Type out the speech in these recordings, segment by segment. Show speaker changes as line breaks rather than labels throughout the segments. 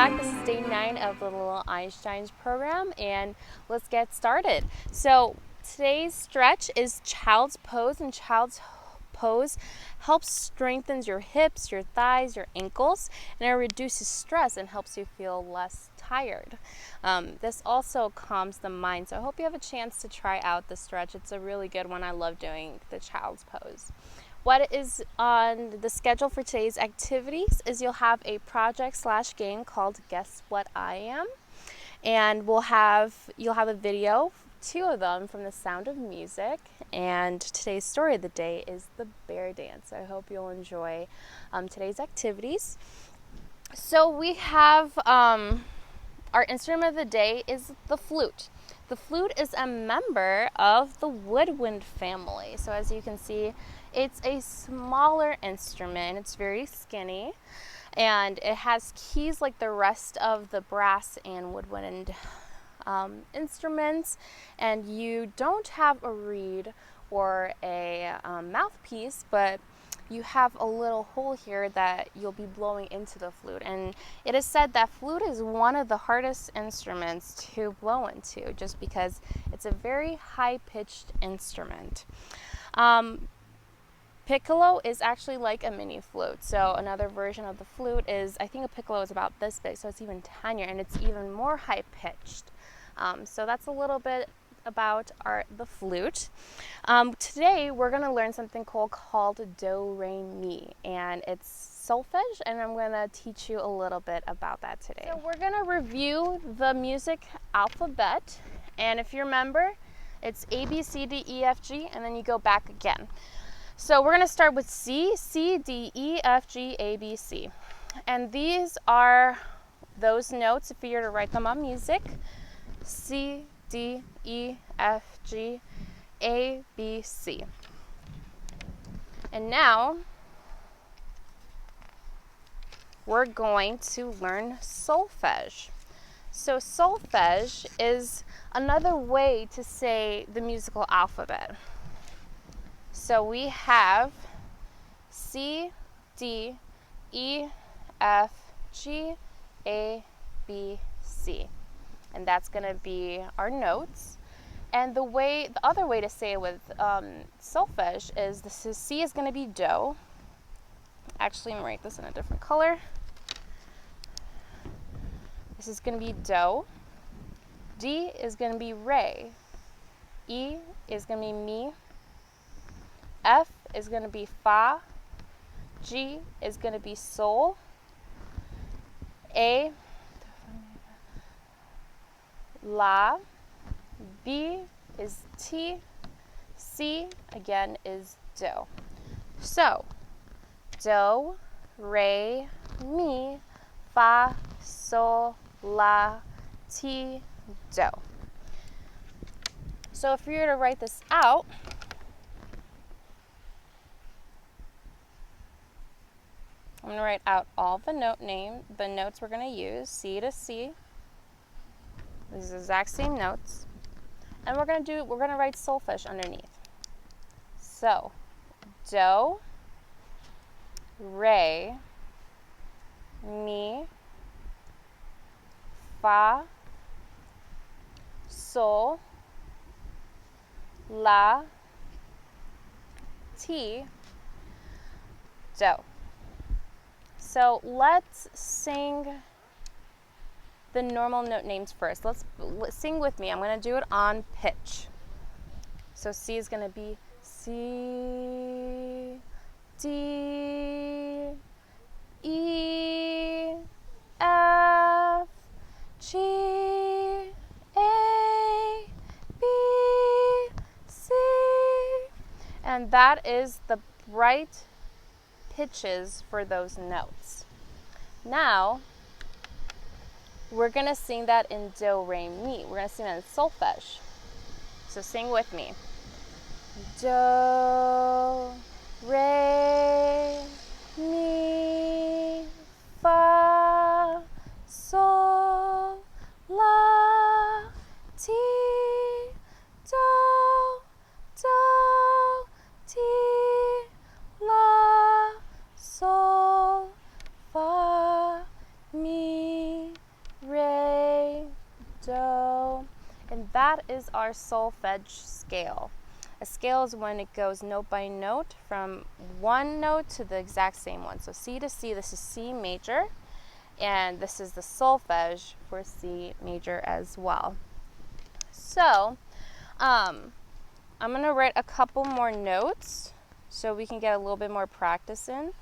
back. This is day 9 of the Little Einstein's program, and let's get started. So today's stretch is child's pose, and child's pose helps strengthen your hips, your thighs, your ankles, and it reduces stress and helps you feel less tired. This also calms the mind, so I hope you have a chance to try out the stretch. It's a really good one. I love doing the child's pose. What is on the schedule for today's activities is you'll have a project/game called Guess What I Am, and you'll have a video, 2 of them, from The Sound of Music, and today's story of the day is the bear dance. I hope you'll enjoy today's activities. So we have our instrument of the day is the flute. The flute is a member of the woodwind family. So as you can see, it's a smaller instrument. It's very skinny, and it has keys like the rest of the brass and woodwind instruments, and you don't have a reed or a mouthpiece, but you have a little hole here that you'll be blowing into the flute. And it is said that flute is one of the hardest instruments to blow into, just because it's a very high-pitched instrument. Piccolo is actually like a mini flute. So another version of the flute is, I think a piccolo is about this big, so it's even tinier, and it's even more high-pitched. So that's a little bit about the flute. Today we're going to learn something cool called Doremi, and it's solfege, and I'm going to teach you a little bit about that today. So we're going to review the music alphabet, and if you remember, it's A, B, C, D, E, F, G, and then you go back again. So we're going to start with C, C, D, E, F, G, A, B, C. And these are those notes if you were to write them on music. C, D, E, F, G, A, B, C. And now we're going to learn solfege. So solfege is another way to say the musical alphabet. So we have C, D, E, F, G, A, B, C. And that's going to be our notes. And the other way to say it with solfege is C is going to be do. Actually, I'm going to write this in a different color. This is going to be do. D is going to be re. E is going to be mi. F is going to be fa. G is going to be sol. A, la. B is ti. C again is do. So do, re, mi, fa, sol, la, ti, do. So if you were to write this out, I'm going to write out all the notes we're going to use, C to C. These are the exact same notes. And we're going to write solfege underneath. So, do, re, mi, fa, sol, la, ti, do. So let's sing the normal note names first. Let's sing with me. I'm going to do it on pitch. So C is going to be C, D, E, F, G, A, B, C. And that is the bright pitches for those notes. Now, we're going to sing that in do, re, mi. We're going to sing that in solfege. So sing with me. Do, re, mi, fa, sol, la, ti, do, ti, la, sol, fa, mi, And that is our solfege scale. A scale is when it goes note by note from one note to the exact same one. So C to C, this is C major, and this is the solfege for C major as well. So I'm going to write a couple more notes so we can get a little bit more practice in.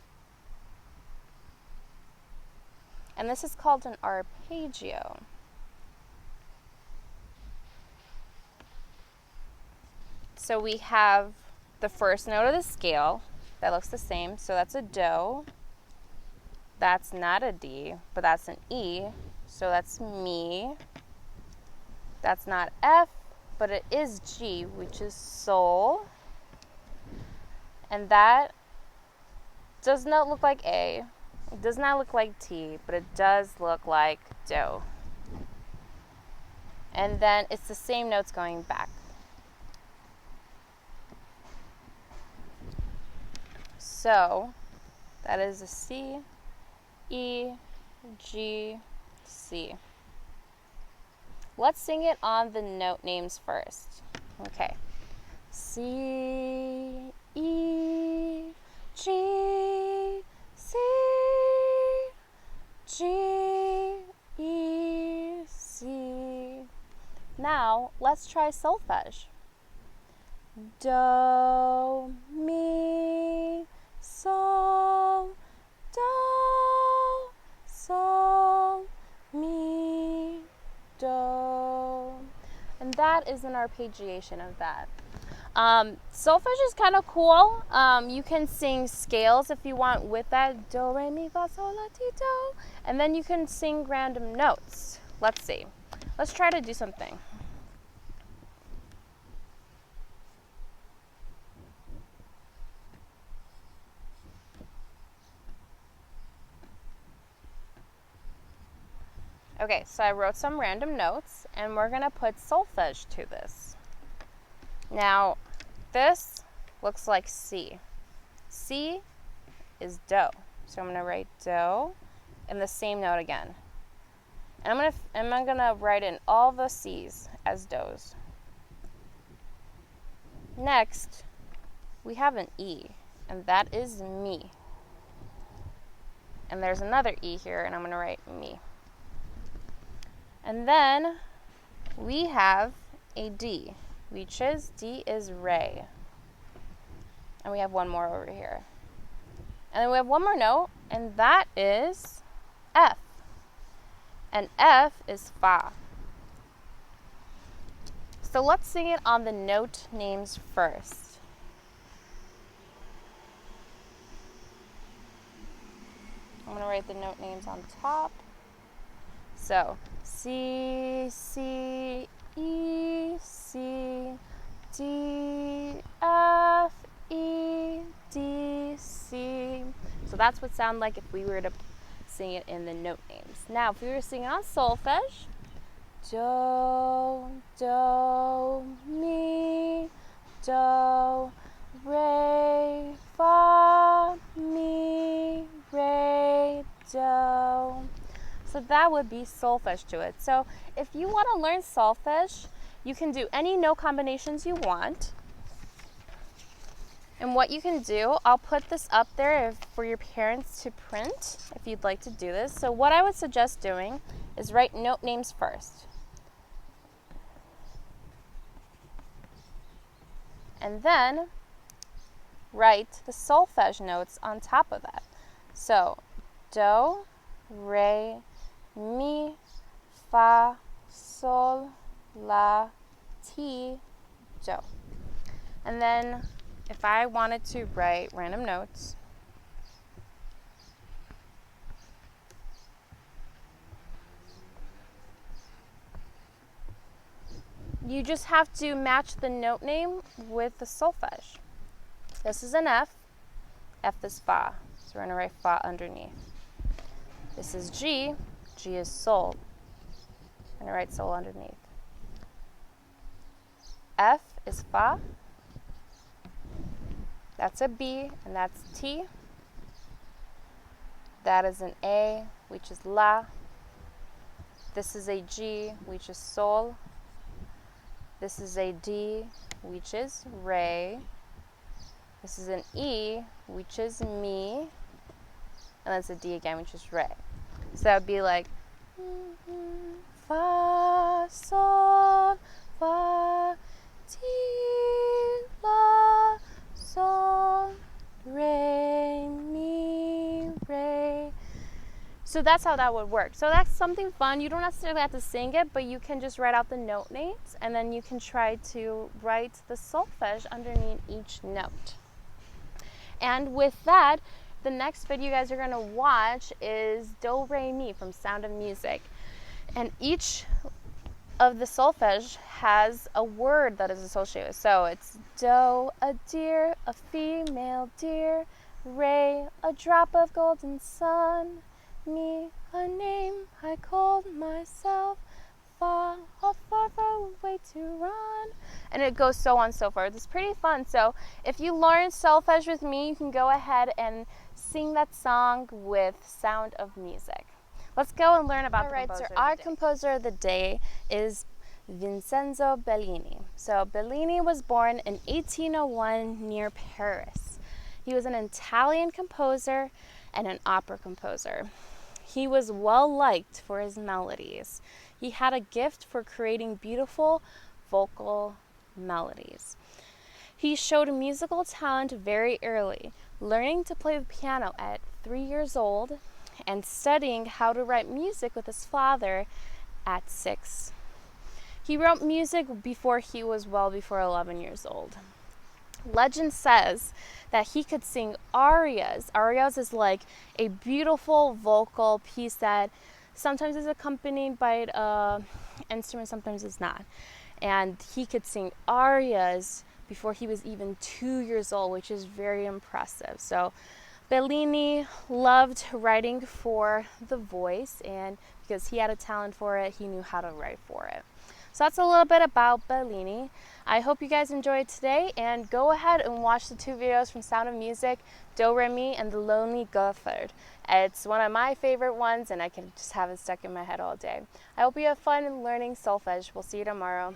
And this is called an arpeggio. So we have the first note of the scale that looks the same. So that's a do. That's not a D, but that's an E. So that's mi. That's not F, but it is G, which is sol. And that does not look like A. It does not look like T, but it does look like do. And then it's the same notes going back. So that is a C, E, G, C. Let's sing it on the note names first. Okay. C, E, G, C, G, E, C. Now let's try solfege. Do, mi, sol, do, sol, mi, do. And that is an arpeggiation of that. Solfege is kind of cool. You can sing scales if you want with that. Do, re, mi, fa, sol, la, ti, do. And then you can sing random notes. Let's see. Let's try to do something. Okay, so I wrote some random notes, and we're going to put solfege to this. Now, this looks like C. C is do. So I'm going to write do and the same note again. And I'm going to write in all the C's as do's. Next, we have an E, and that is mi. And there's another E here, and I'm going to write mi. And then we have a D, which is D is re. And we have one more over here. And then we have one more note, and that is F. And F is fa. So let's sing it on the note names first. I'm going to write the note names on top. So C, C, E, C, D, F, E, D, C. So that's what it sounds like if we were to sing it in the note names. Now, if we were to sing it on solfege, do, do, mi, do, re, fa, mi, re, do. So that would be solfege to it. So if you want to learn solfege, you can do any note combinations you want. And what you can do, I'll put this up there for your parents to print if you'd like to do this. So what I would suggest doing is write note names first. And then write the solfege notes on top of that. So do, re, mi, fa, sol, la, ti, do. And then if I wanted to write random notes, you just have to match the note name with the solfege. This is an F. F is fa. So we're going to write fa underneath. This is G. G is sol. I'm going to write sol underneath. F is fa. That's a B, and that's T. That is an A, which is la. This is a G, which is sol. This is a D, which is re. This is an E, which is mi. And that's a D again, which is re. So that would be like fa, sol, fa, ti, la, sol, re, mi, re. So that's how that would work. So that's something fun. You don't necessarily have to sing it, but you can just write out the note names, and then you can try to write the solfege underneath each note. And with that, the next video you guys are going to watch is Do, Re, Mi from Sound of Music. And each of the solfege has a word that is associated with. So it's do, a deer, a female deer, re, a drop of golden sun, mi, a name I called myself, fa, a far, far way to run. And it goes so on and so forth. It's pretty fun. So if you learn solfege with me, you can go ahead and sing that song with Sound of Music. Let's go and learn about the composer of the day. Our composer of the day is Vincenzo Bellini. So Bellini was born in 1801 near Paris. He was an Italian composer and an opera composer. He was well liked for his melodies. He had a gift for creating beautiful vocal melodies. He showed musical talent very early, learning to play the piano at 3 years old and studying how to write music with his father at 6. He wrote music before he was well before 11 years old. Legend says that he could sing arias. Arias is like a beautiful vocal piece that sometimes is accompanied by an instrument, sometimes it's not. And he could sing arias before he was even 2 years old, which is very impressive. So Bellini loved writing for the voice, and because he had a talent for it, he knew how to write for it. So that's a little bit about Bellini. I hope you guys enjoyed today, and go ahead and watch the 2 videos from Sound of Music, Doremi and The Lonely Goatherd. It's one of my favorite ones, and I can just have it stuck in my head all day. I hope you have fun learning solfege. We'll see you tomorrow.